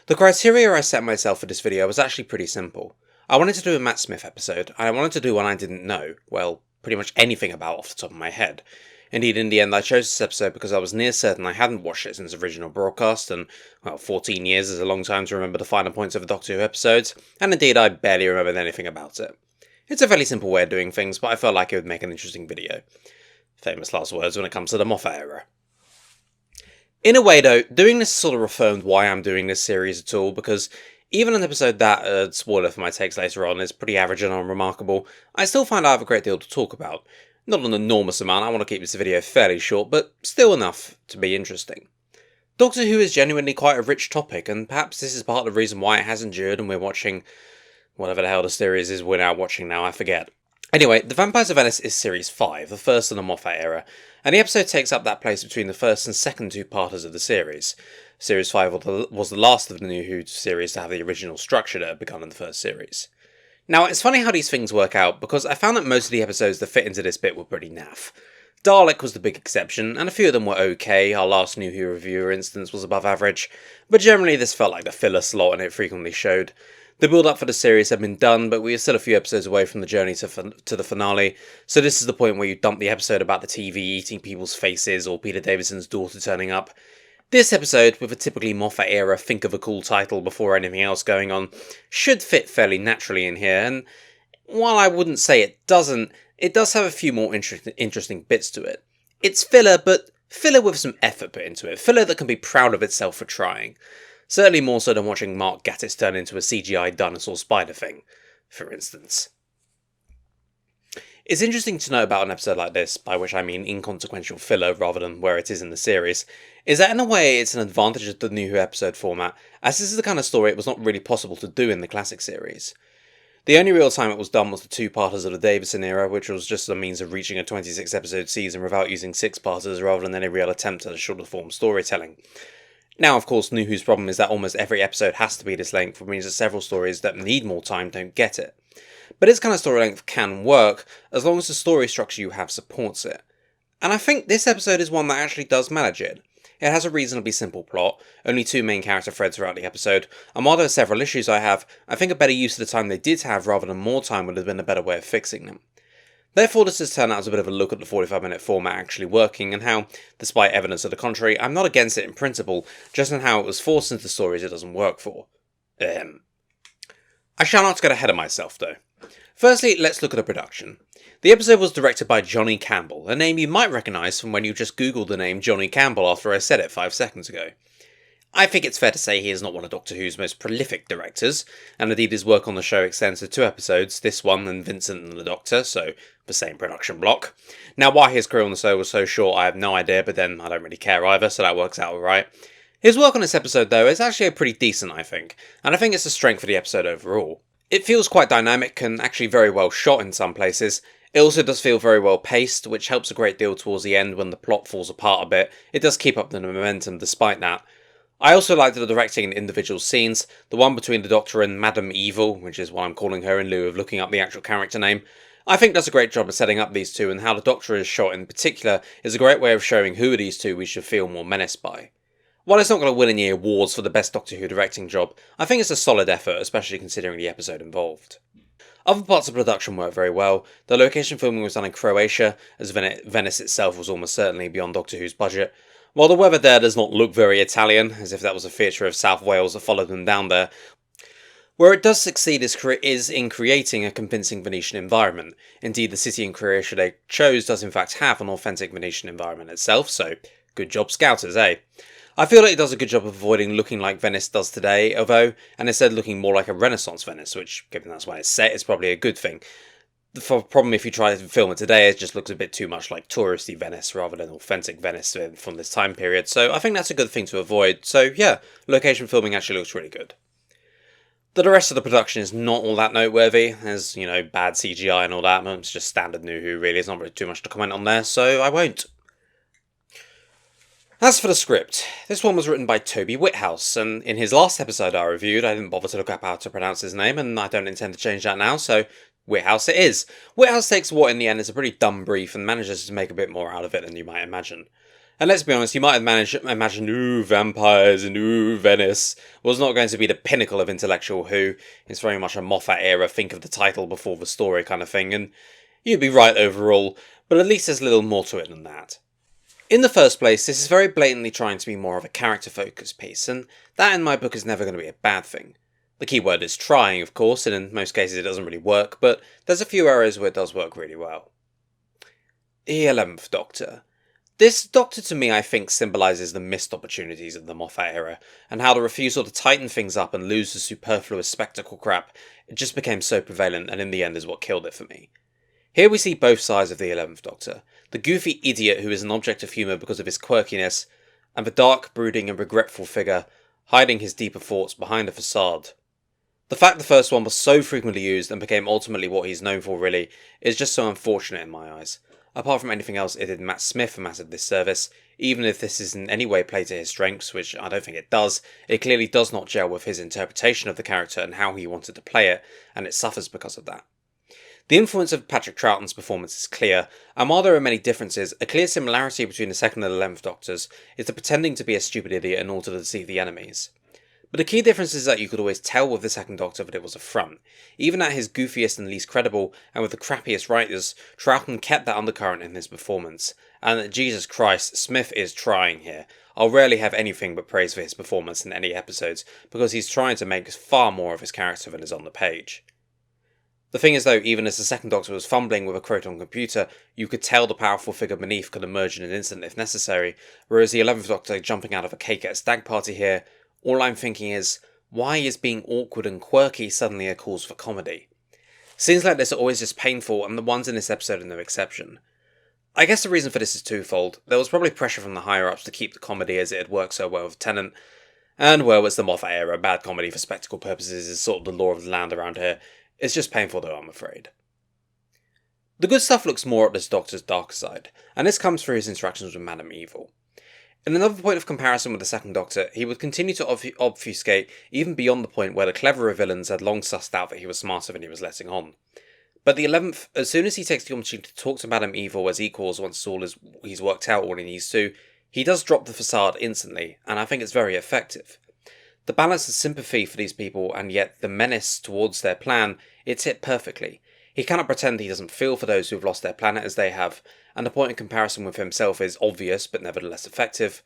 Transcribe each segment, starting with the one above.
The criteria I set myself for this video was actually pretty simple. I wanted to do a Matt Smith episode, and I wanted to do one I didn't know, well, pretty much anything about off the top of my head. Indeed, in the end, I chose this episode because I was near certain I hadn't watched it since original broadcast, and, well, 14 years is a long time to remember the finer points of a Doctor Who episodes, and indeed I barely remembered anything about it. It's a fairly simple way of doing things, but I felt like it would make an interesting video. Famous last words when it comes to the Moffat era. In a way though, doing this sort of reaffirmed why I'm doing this series at all, because even an episode that, spoiler for my takes later on, is pretty average and unremarkable, I still find I have a great deal to talk about. Not an enormous amount, I want to keep this video fairly short, but still enough to be interesting. Doctor Who is genuinely quite a rich topic, and perhaps this is part of the reason why it has endured and we're watching whatever the hell the series is we're now watching now, I forget. Anyway, The Vampires of Venice is Series 5, the first in the Moffat era, and the episode takes up that place between the first and second two-parters of the series. Series 5 was the last of the NuWho series to have the original structure that had begun in the first series. Now, it's funny how these things work out, because I found that most of the episodes that fit into this bit were pretty naff. Dalek was the big exception, and a few of them were okay. Our last NuWho review, for instance, was above average, but generally this felt like the filler slot and it frequently showed. The build-up for the series had been done, but we are still a few episodes away from the journey to the finale, so this is the point where you dump the episode about the TV eating people's faces or Peter Davison's daughter turning up. This episode, with a typically Moffat-era think of a cool title before anything else going on, should fit fairly naturally in here, and while I wouldn't say it doesn't, it does have a few more interesting bits to it. It's filler, but filler with some effort put into it, filler that can be proud of itself for trying. Certainly more so than watching Mark Gatiss turn into a CGI dinosaur spider thing, for instance. It's interesting to note about an episode like this, by which I mean inconsequential filler rather than where it is in the series, is that in a way it's an advantage of the NuWho episode format, as this is the kind of story it was not really possible to do in the classic series. The only real time it was done was the two-parters of the Davison era, which was just a means of reaching a 26-episode season without using six-parters rather than any real attempt at a shorter-form storytelling. Now, of course, NuWho's problem is that almost every episode has to be this length, which means that several stories that need more time don't get it. But this kind of story length can work, as long as the story structure you have supports it. And I think this episode is one that actually does manage it. It has a reasonably simple plot, only two main character threads throughout the episode, and while there are several issues I think a better use of the time they did have rather than more time would have been a better way of fixing them. Therefore, this has turned out as a bit of a look at the 45-minute format actually working, and how, despite evidence to the contrary, I'm not against it in principle, just in how it was forced into stories it doesn't work for. I shall not get ahead of myself, though. Firstly, let's look at the production. The episode was directed by Jonny Campbell, a name you might recognise from when you just googled the name Jonny Campbell after I said it 5 seconds ago. I think it's fair to say he is not one of Doctor Who's most prolific directors, and indeed his work on the show extends to 2 episodes, this one and Vincent and the Doctor, so the same production block. Now why his career on the show was so short I have no idea, but then I don't really care either, so that works out alright. His work on this episode though is actually pretty decent I think, and I think it's a strength for the episode overall. It feels quite dynamic and actually very well shot in some places. It also does feel very well paced, which helps a great deal towards the end when the plot falls apart a bit. It does keep up the momentum despite that. I also liked the directing in individual scenes, the one between the Doctor and Madame Evil, which is what I'm calling her in lieu of looking up the actual character name. I think does a great job of setting up these two, and how the Doctor is shot in particular is a great way of showing who of these two we should feel more menaced by. While it's not going to win any awards for the best Doctor Who directing job, I think it's a solid effort, especially considering the episode involved. Other parts of production work very well. The location filming was done in Croatia, as Venice itself was almost certainly beyond Doctor Who's budget. While the weather there does not look very Italian, as if that was a feature of South Wales that followed them down there, where it does succeed is in creating a convincing Venetian environment. Indeed, the city in Croatia they chose does in fact have an authentic Venetian environment itself, so good job scouters, eh? I feel like it does a good job of avoiding looking like Venice does today, although, and instead looking more like a Renaissance Venice, which, given that's why it's set, is probably a good thing. The problem if you try to film it today, it just looks a bit too much like touristy Venice rather than authentic Venice from this time period, so I think that's a good thing to avoid. So yeah, location filming actually looks really good. The rest of the production is not all that noteworthy. There's, bad CGI and all that, but it's just standard NuWho really, there's not really too much to comment on there, so I won't. As for the script, this one was written by Toby Whitouse, and in his last episode I reviewed, I didn't bother to look up how to pronounce his name, and I don't intend to change that now, so Whitouse it is. Whitouse takes what in the end is a pretty dumb brief and manages to make a bit more out of it than you might imagine. And let's be honest, you might have imagined, ooh, vampires and ooh, Venice was not going to be the pinnacle of intellectual Who. It's very much a Moffat era, think of the title before the story kind of thing, and you'd be right overall, but at least there's a little more to it than that. In the first place, this is very blatantly trying to be more of a character-focused piece, and that in my book is never going to be a bad thing. The key word is trying, of course, and in most cases it doesn't really work, but there's a few areas where it does work really well. The 11th Doctor. This Doctor to me I think symbolises the missed opportunities of the Moffat era, and how the refusal to tighten things up and lose the superfluous spectacle crap, it just became so prevalent and in the end is what killed it for me. Here we see both sides of the 11th Doctor, the goofy idiot who is an object of humour because of his quirkiness, and the dark, brooding and regretful figure, hiding his deeper thoughts behind a facade. The fact the first one was so frequently used and became ultimately what he's known for really, is just so unfortunate in my eyes. Apart from anything else, it did Matt Smith a massive disservice. Even if this is in any way played to his strengths, which I don't think it does, it clearly does not gel with his interpretation of the character and how he wanted to play it, and it suffers because of that. The influence of Patrick Troughton's performance is clear, and while there are many differences, a clear similarity between the second and 11th Doctors is the pretending to be a stupid idiot in order to deceive the enemies. But the key difference is that you could always tell with the second Doctor that it was a front. Even at his goofiest and least credible, and with the crappiest writers, Troughton kept that undercurrent in his performance. And Jesus Christ, Smith is trying here. I'll rarely have anything but praise for his performance in any episodes, because he's trying to make far more of his character than is on the page. The thing is though, even as the second Doctor was fumbling with a Croton computer, you could tell the powerful figure beneath could emerge in an instant if necessary, whereas the 11th Doctor jumping out of a cake at a stag party here, all I'm thinking is, why is being awkward and quirky suddenly a cause for comedy? Scenes like this are always just painful, and the ones in this episode are no exception. I guess the reason for this is twofold. There was probably pressure from the higher-ups to keep the comedy as it had worked so well with Tennant, and well, it's the Moffat era, bad comedy for spectacle purposes is sort of the law of the land around here. It's just painful though, I'm afraid. The good stuff looks more at this Doctor's darker side, and this comes through his interactions with Madame Evil. In another point of comparison with the second Doctor, he would continue to obfuscate even beyond the point where the cleverer villains had long sussed out that he was smarter than he was letting on. But the 11th, as soon as he takes the opportunity to talk to Madame Evil as equals once he's worked out all he needs to, he does drop the facade instantly, and I think it's very effective. The balance of sympathy for these people and yet the menace towards their plan, it's hit perfectly. He cannot pretend he doesn't feel for those who have lost their planet as they have, and the point in comparison with himself is obvious but nevertheless effective.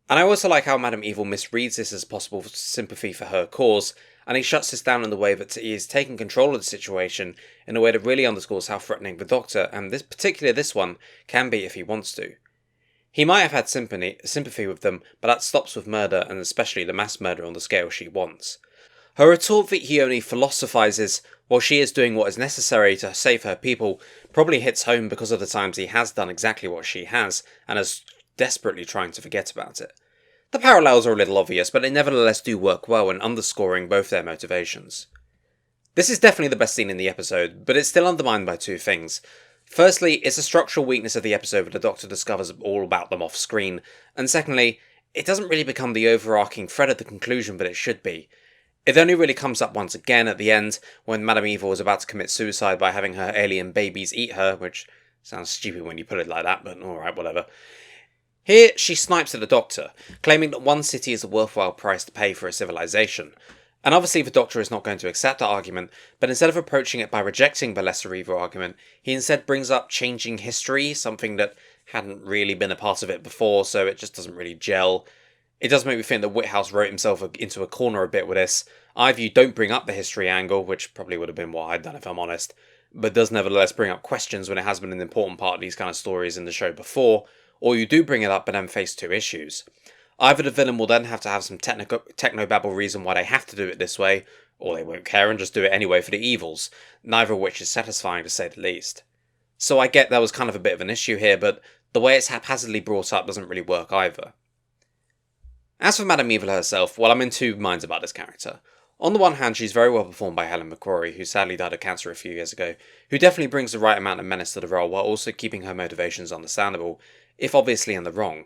And I also like how Madame Evil misreads this as possible sympathy for her cause, and he shuts this down in the way that he is taking control of the situation in a way that really underscores how threatening the Doctor, and this one, can be if he wants to. He might have had sympathy with them, but that stops with murder, and especially the mass murder on the scale she wants. Her retort that he only philosophises while she is doing what is necessary to save her people probably hits home because of the times he has done exactly what she has, and is desperately trying to forget about it. The parallels are a little obvious, but they nevertheless do work well in underscoring both their motivations. This is definitely the best scene in the episode, but it's still undermined by two things. Firstly, it's a structural weakness of the episode that the Doctor discovers all about them off screen, and secondly, it doesn't really become the overarching thread of the conclusion that it should be. It only really comes up once again at the end, when Madame Evil is about to commit suicide by having her alien babies eat her, which sounds stupid when you put it like that, but alright, whatever. Here, she snipes at the Doctor, claiming that one city is a worthwhile price to pay for a civilization. And obviously the Doctor is not going to accept that argument, but instead of approaching it by rejecting the lesser evil argument, he instead brings up changing history, something that hadn't really been a part of it before, so it just doesn't really gel. It does make me think that Whitouse wrote himself into a corner a bit with this. Either you don't bring up the history angle, which probably would have been what I'd done if I'm honest, but does nevertheless bring up questions when it has been an important part of these kind of stories in the show before, or you do bring it up but then face two issues. Either the villain will then have to have some technobabble reason why they have to do it this way, or they won't care and just do it anyway for the evils, neither of which is satisfying to say the least. So I get that was kind of a bit of an issue here, but the way it's haphazardly brought up doesn't really work either. As for Madame Evil herself, well, I'm in two minds about this character. On the one hand, she's very well performed by Helen McCrory, who sadly died of cancer a few years ago, who definitely brings the right amount of menace to the role while also keeping her motivations understandable, if obviously in the wrong.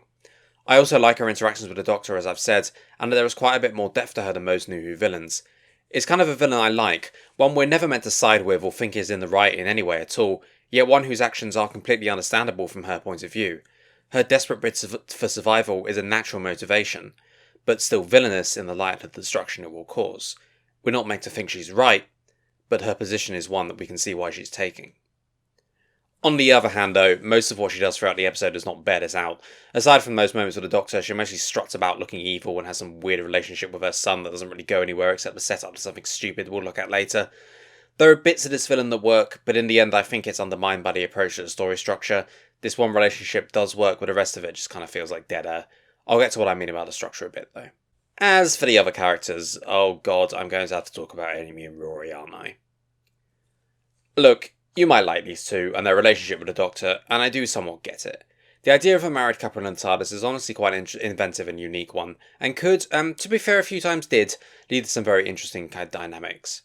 I also like her interactions with the Doctor, as I've said, and there is quite a bit more depth to her than most NuWho villains. It's kind of a villain I like, one we're never meant to side with or think is in the right in any way at all, yet one whose actions are completely understandable from her point of view. Her desperate bid for survival is a natural motivation, but still villainous in the light of the destruction it will cause. We're not meant to think she's right, but her position is one that we can see why she's taking. On the other hand, though, most of what she does throughout the episode does not bear this out. Aside from those moments with the Doctor, she mostly struts about looking evil and has some weird relationship with her son that doesn't really go anywhere except the setup to something stupid we'll look at later. There are bits of this villain that work, but in the end I think it's undermined by the approach to the story structure. This one relationship does work, but the rest of it just kind of feels like dead air. I'll get to what I mean about the structure a bit, though. As for the other characters, oh god, I'm going to have to talk about Amy and Rory, aren't I? Look, you might like these two, and their relationship with the Doctor, and I do somewhat get it. The idea of a married couple in TARDIS is honestly quite an inventive and unique one, and could, to be fair a few times did, lead to some very interesting kind of dynamics.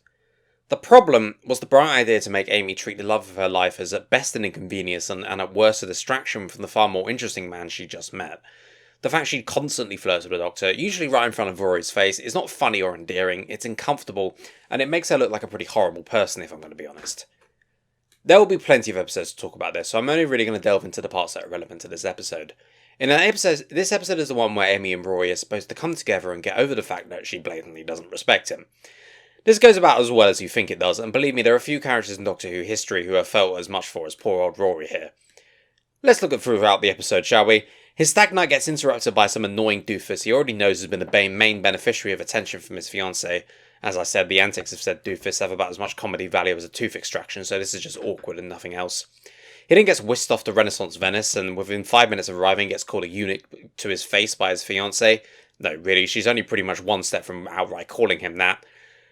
The problem was the bright idea to make Amy treat the love of her life as at best an inconvenience and at worst a distraction from the far more interesting man she just met. The fact she constantly flirts with the Doctor, usually right in front of Rory's face, is not funny or endearing, it's uncomfortable, and it makes her look like a pretty horrible person if I'm going to be honest. There will be plenty of episodes to talk about this, so I'm only really going to delve into the parts that are relevant to this episode. This episode is the one where Amy and Rory are supposed to come together and get over the fact that she blatantly doesn't respect him. This goes about as well as you think it does, and believe me, there are a few characters in Doctor Who history who have felt as much for as poor old Rory here. Let's look at throughout the episode, shall we? His stag night gets interrupted by some annoying doofus he already knows has been the main beneficiary of attention from his fiancée. As I said, the antics of said doofus have about as much comedy value as a tooth extraction, so this is just awkward and nothing else. He then gets whisked off to Renaissance Venice, and within 5 minutes of arriving gets called a eunuch to his face by his fiancée. No, really, she's only pretty much one step from outright calling him that.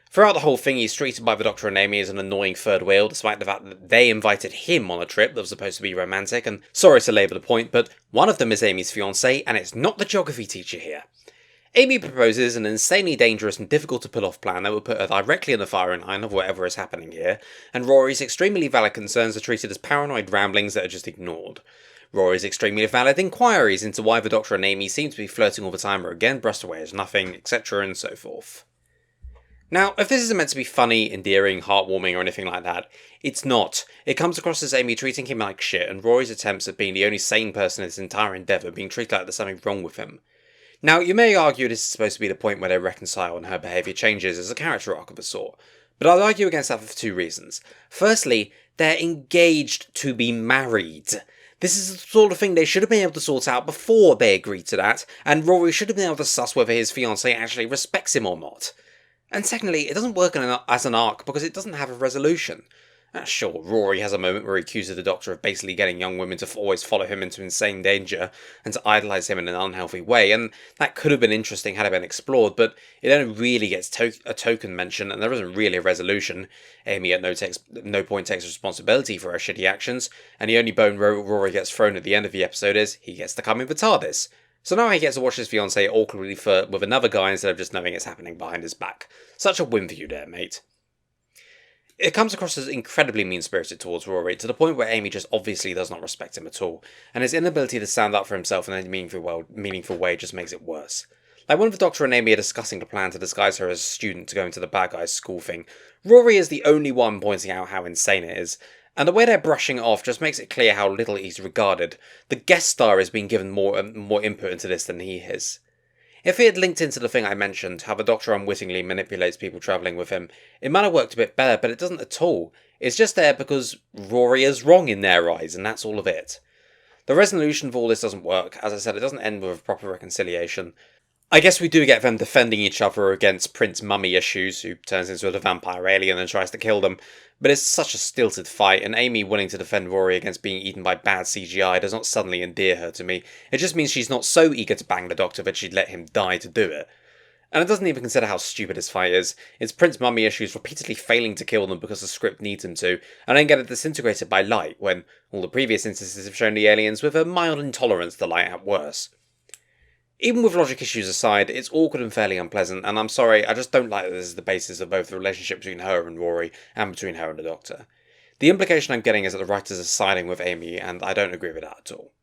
Throughout the whole thing, he's treated by the Doctor and Amy as an annoying third wheel, despite the fact that they invited him on a trip that was supposed to be romantic, and sorry to labour the point, but one of them is Amy's fiancée, and it's not the geography teacher here. Amy proposes an insanely dangerous and difficult to pull off plan that would put her directly in the firing line of whatever is happening here, and Rory's extremely valid concerns are treated as paranoid ramblings that are just ignored. Rory's extremely valid inquiries into why the Doctor and Amy seem to be flirting all the time are again brushed away as nothing, etc. and so forth. Now, if this isn't meant to be funny, endearing, heartwarming or anything like that, it's not. It comes across as Amy treating him like shit, and Rory's attempts at being the only sane person in this entire endeavour being treated like there's something wrong with him. Now, you may argue this is supposed to be the point where they reconcile and her behaviour changes as a character arc of a sort, but I'll argue against that for 2 reasons. Firstly, they're engaged to be married. This is the sort of thing they should have been able to sort out before they agreed to that, and Rory should have been able to suss whether his fiancée actually respects him or not. And secondly, it doesn't work as an arc because it doesn't have a resolution. Sure, Rory has a moment where he accuses the Doctor of basically getting young women to always follow him into insane danger and to idolise him in an unhealthy way, and that could have been interesting had it been explored, but it only really gets a token mention and there isn't really a resolution. Amy at no point takes responsibility for her shitty actions, and the only bone Rory gets thrown at the end of the episode is he gets to come in the TARDIS. So now he gets to watch his fiancée awkwardly flirt with another guy instead of just knowing it's happening behind his back. Such a win for you there, mate. It comes across as incredibly mean-spirited towards Rory, to the point where Amy just obviously does not respect him at all, and his inability to stand up for himself in any meaningful way just makes it worse. Like when the Doctor and Amy are discussing the plan to disguise her as a student to go into the bad guy's school thing, Rory is the only one pointing out how insane it is, and the way they're brushing it off just makes it clear how little he's regarded. The guest star is being given more input into this than he is. If it had linked into the thing I mentioned, how the Doctor unwittingly manipulates people travelling with him, it might have worked a bit better, but it doesn't at all. It's just there because Rory is wrong in their eyes, and that's all of it. The resolution of all this doesn't work. As I said, it doesn't end with a proper reconciliation. I guess we do get them defending each other against Prince Mummy Issues, who turns into a vampire alien and tries to kill them, but it's such a stilted fight, and Amy willing to defend Rory against being eaten by bad CGI does not suddenly endear her to me. It just means she's not so eager to bang the Doctor that she'd let him die to do it. And it doesn't even consider how stupid his fight is. It's Prince Mummy Issues repeatedly failing to kill them because the script needs him to, and then get it disintegrated by light, when all the previous instances have shown the aliens with a mild intolerance to light at worst. Even with logic issues aside, it's awkward and fairly unpleasant, and I'm sorry, I just don't like that this is the basis of both the relationship between her and Rory, and between her and the Doctor. The implication I'm getting is that the writers are siding with Amy, and I don't agree with that at all.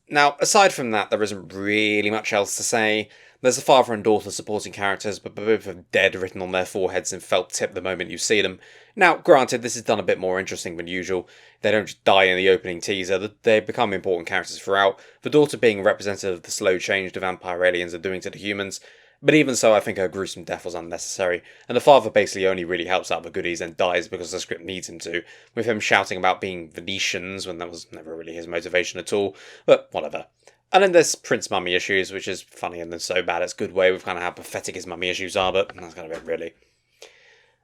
Now, aside from that, there isn't really much else to say. There's the father and daughter supporting characters, but both have dead written on their foreheads in felt tip the moment you see them. Now, granted, this is done a bit more interesting than usual. They don't just die in the opening teaser, they become important characters throughout, the daughter being representative of the slow change the vampire aliens are doing to the humans. But even so, I think her gruesome death was unnecessary, and the father basically only really helps out the goodies and dies because the script needs him to, with him shouting about being Venetians when that was never really his motivation at all, but whatever. And then there's Prince Mummy issues, which is funny and then so bad it's good way with kind of how pathetic his mummy issues are, but that's kind of it really.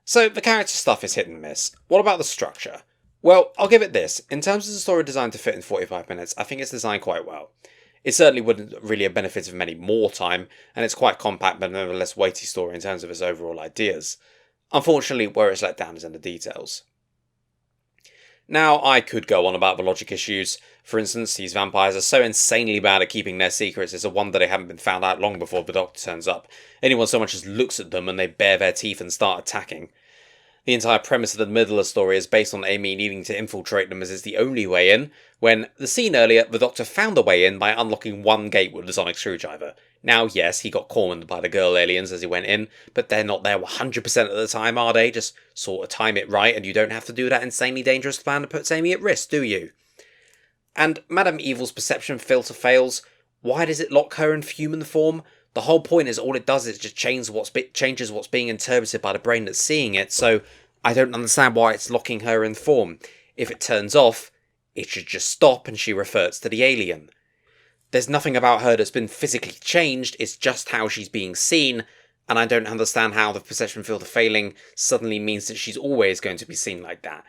So the character stuff is hit and miss. What about the structure? Well, I'll give it this. In terms of the story designed to fit in 45 minutes, I think it's designed quite well. It certainly wouldn't really have benefited from any more time, and it's quite compact but nevertheless weighty story in terms of its overall ideas. Unfortunately, where it's let down is in the details. Now, I could go on about the logic issues. For instance, these vampires are so insanely bad at keeping their secrets, it's a wonder they haven't been found out long before the doctor turns up. Anyone so much as looks at them and they bare their teeth and start attacking. The entire premise of the middle of the story is based on Amy needing to infiltrate them as it's the only way in, when, the scene earlier, the Doctor found a way in by unlocking one gate with the sonic screwdriver. Now, yes, he got cornered by the girl aliens as he went in, but they're not there 100% of the time, are they? Just sort of time it right, and you don't have to do that insanely dangerous plan that puts Amy at risk, do you? And Madame Evil's perception filter fails. Why does it lock her in human form? The whole point is all it does is just changes what's being interpreted by the brain that's seeing it, so I don't understand why it's locking her in form. If it turns off, it should just stop and she reverts to the alien. There's nothing about her that's been physically changed, it's just how she's being seen, and I don't understand how the perception filter failing suddenly means that she's always going to be seen like that.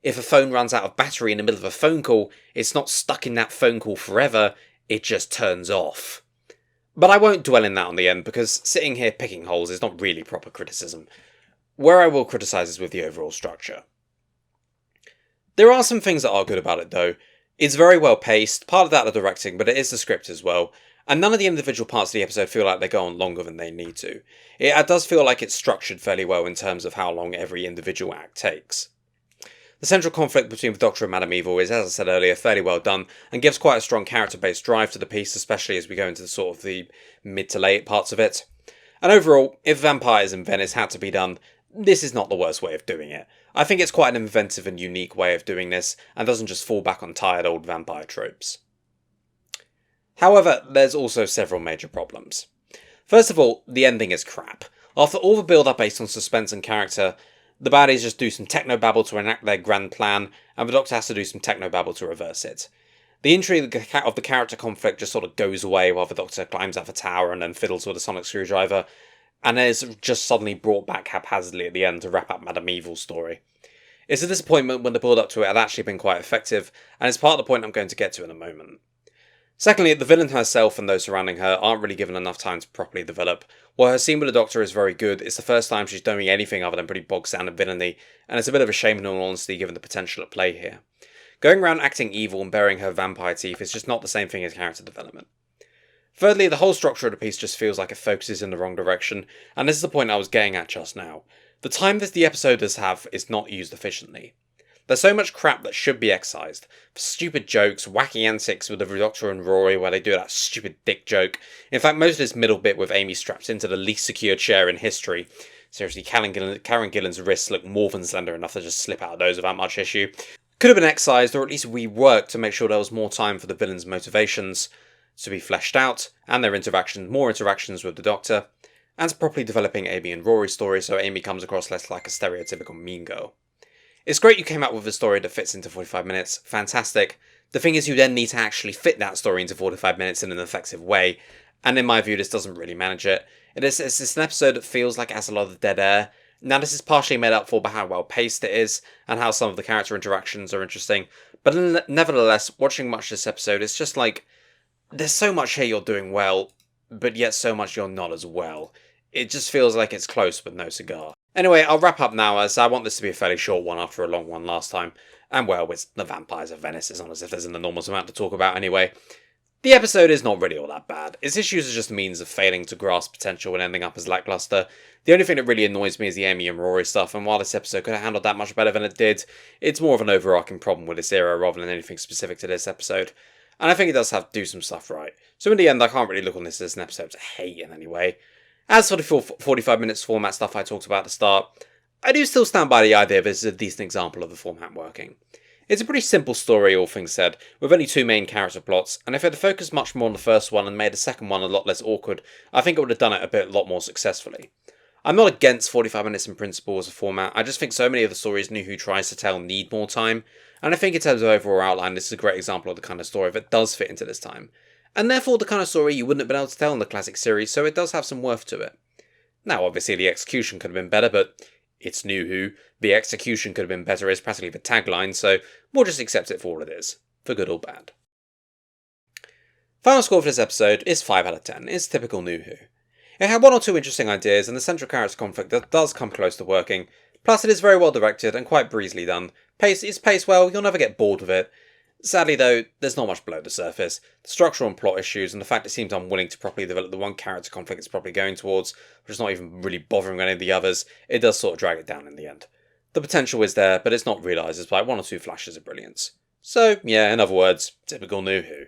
If a phone runs out of battery in the middle of a phone call, it's not stuck in that phone call forever, it just turns off. But I won't dwell in that on the end, because sitting here picking holes is not really proper criticism. Where I will criticise is with the overall structure. There are some things that are good about it though. It's very well paced, part of that the directing, but it is the script as well, and none of the individual parts of the episode feel like they go on longer than they need to. It does feel like it's structured fairly well in terms of how long every individual act takes. The central conflict between the Doctor and Madame Evil is, as I said earlier, fairly well done, and gives quite a strong character-based drive to the piece, especially as we go into the mid to late parts of it. And overall, if Vampires in Venice had to be done, this is not the worst way of doing it. I think it's quite an inventive and unique way of doing this, and doesn't just fall back on tired old vampire tropes. However, there's also several major problems. First of all, the ending is crap. After all the build-up based on suspense and character, the baddies just do some technobabble to enact their grand plan, and the Doctor has to do some technobabble to reverse it. The intrigue of the character conflict just sort of goes away while the Doctor climbs out the tower and then fiddles with a sonic screwdriver, and is just suddenly brought back haphazardly at the end to wrap up Madame Evil's story. It's a disappointment when the build-up to it had actually been quite effective, and it's part of the point I'm going to get to in a moment. Secondly, the villain herself and those surrounding her aren't really given enough time to properly develop. While her scene with the Doctor is very good, it's the first time she's doing anything other than pretty bog-standard villainy, and it's a bit of a shame in all honesty given the potential at play here. Going around acting evil and burying her vampire teeth is just not the same thing as character development. Thirdly, the whole structure of the piece just feels like it focuses in the wrong direction, and this is the point I was getting at just now. The time that the episode does have is not used efficiently. There's so much crap that should be excised. Stupid jokes, wacky antics with the Doctor and Rory where they do that stupid dick joke. In fact, most of this middle bit with Amy strapped into the least secure chair in history. Seriously, Karen Gillan's wrists look more than slender enough to just slip out of those without much issue. Could have been excised, or at least reworked to make sure there was more time for the villain's motivations to be fleshed out, and their more interactions with the Doctor, and properly developing Amy and Rory's story so Amy comes across less like a stereotypical mean girl. It's great you came up with a story that fits into 45 minutes, fantastic. The thing is you then need to actually fit that story into 45 minutes in an effective way, and in my view this doesn't really manage it. It's an episode that feels like it has a lot of dead air. Now this is partially made up for by how well paced it is, and how some of the character interactions are interesting, but nevertheless, watching much of this episode, it's just like, there's so much here you're doing well, but yet so much you're not as well. It just feels like it's close but no cigar. Anyway, I'll wrap up now as I want this to be a fairly short one after a long one last time. And well, it's the Vampires of Venice, it's not as if there's an enormous amount to talk about anyway. The episode is not really all that bad. Its issues are just means of failing to grasp potential and ending up as lackluster. The only thing that really annoys me is the Amy and Rory stuff, and while this episode could have handled that much better than it did, it's more of an overarching problem with this era rather than anything specific to this episode. and I think it does do some stuff right. So in the end, I can't really look on this as an episode to hate in any way. As for the full 45 minutes format stuff I talked about at the start, I do still stand by the idea that this is a decent example of the format working. It's a pretty simple story, all things said, with only 2 main character plots, and if it had focused much more on the first one and made the second one a lot less awkward, I think it would have done it a lot more successfully. I'm not against 45 minutes in principle as a format, I just think so many of the stories NuWho tries to tell need more time, and I think in terms of overall outline this is a great example of the kind of story that does fit into this time. And therefore the kind of story you wouldn't have been able to tell in the classic series, so it does have some worth to it. Now obviously the execution could have been better, but it's NuWho, the execution could have been better is practically the tagline, so we'll just accept it for what it is, for good or bad. Final score for this episode is 5 out of 10, it's typical NuWho. It had 1 or 2 interesting ideas, and the central character conflict that does come close to working, plus it is very well directed and quite breezily done. It's paced well, you'll never get bored with it. Sadly though, there's not much below the surface. The structural and plot issues, and the fact it seems unwilling to properly develop the one character conflict it's probably going towards, which is not even really bothering any of the others, it does sort of drag it down in the end. The potential is there, but it's not realised as by 1 or 2 flashes of brilliance. So, yeah, in other words, typical NuWho.